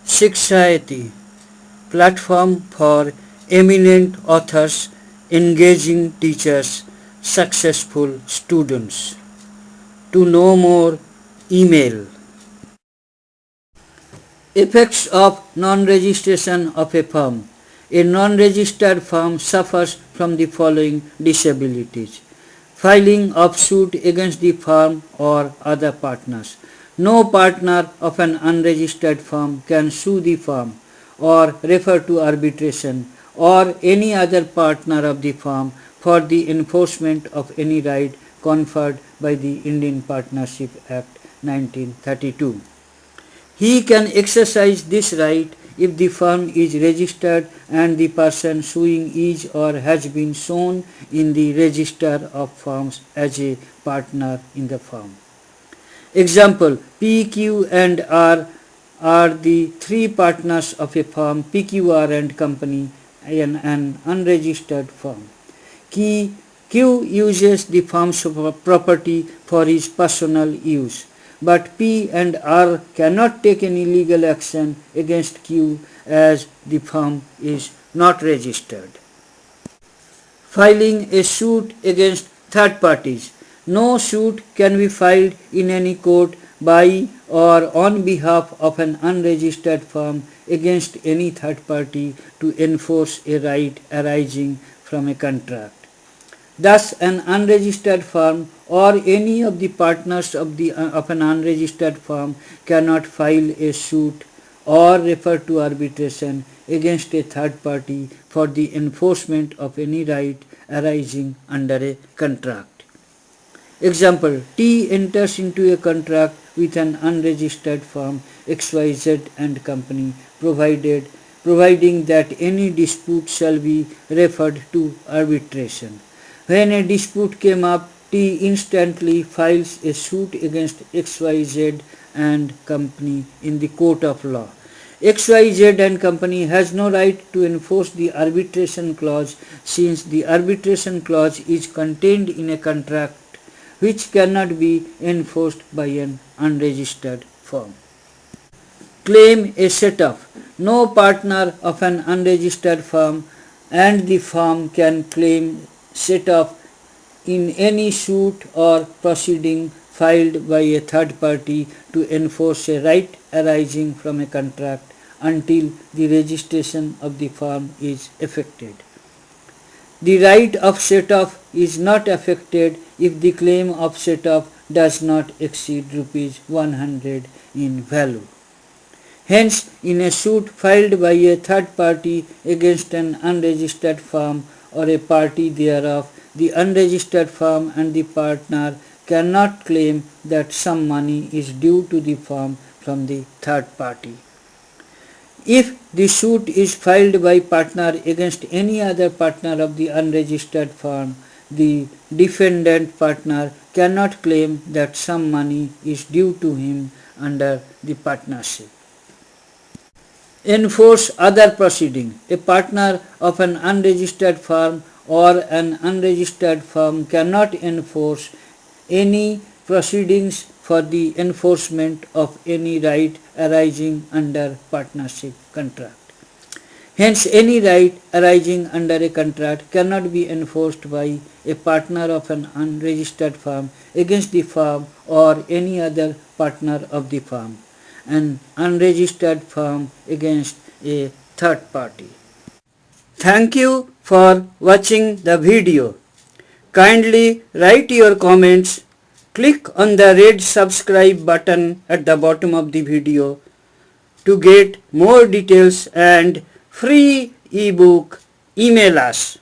Shikshayati, platform for eminent authors, engaging teachers, successful students. To know more, email. Effects of non-registration of a firm. A non-registered firm suffers from the following disabilities. Filing of suit against the firm or other partners. No partner of an unregistered firm can sue the firm or refer to arbitration or any other partner of the firm for the enforcement of any right conferred by the Indian Partnership Act 1932. He can exercise this right if the firm is registered and the person suing is or has been shown in the register of firms as a partner in the firm. Example, P, Q and R are the three partners of a firm PQR and Company, an unregistered firm. Q uses the firm's property for his personal use, but P and R cannot take any legal action against Q as the firm is not registered. Filing a suit against third parties. No suit can be filed in any court by or on behalf of an unregistered firm against any third party to enforce a right arising from a contract. Thus, an unregistered firm or any of the partners of an unregistered firm cannot file a suit or refer to arbitration against a third party for the enforcement of any right arising under a contract. Example, T enters into a contract with an unregistered firm XYZ and Company providing that any dispute shall be referred to arbitration. When a dispute came up, T instantly files a suit against XYZ and Company in the court of law. XYZ and Company has no right to enforce the arbitration clause since the arbitration clause is contained in a contract which cannot be enforced by an unregistered firm. Claim a set-off. No partner of an unregistered firm and the firm can claim set-off in any suit or proceeding filed by a third party to enforce a right arising from a contract until the registration of the firm is effected. The right of set-off is not affected if the claim of set-off does not exceed rupees 100 in value. Hence, in a suit filed by a third party against an unregistered firm or a party thereof, the unregistered firm and the partner cannot claim that some money is due to the firm from the third party. If the suit is filed by partner against any other partner of the unregistered firm, the defendant partner cannot claim that some money is due to him under the partnership. Enforce other proceeding. A partner of an unregistered firm or an unregistered firm cannot enforce any proceedings for the enforcement of any right arising under partnership contract. Hence, any right arising under a contract cannot be enforced by a partner of an unregistered firm against the firm or any other partner of the firm, an unregistered firm against a third party. Thank you for watching the video. Kindly write your comments. Click on the red subscribe button at the bottom of the video to get more details and free ebook. Email us.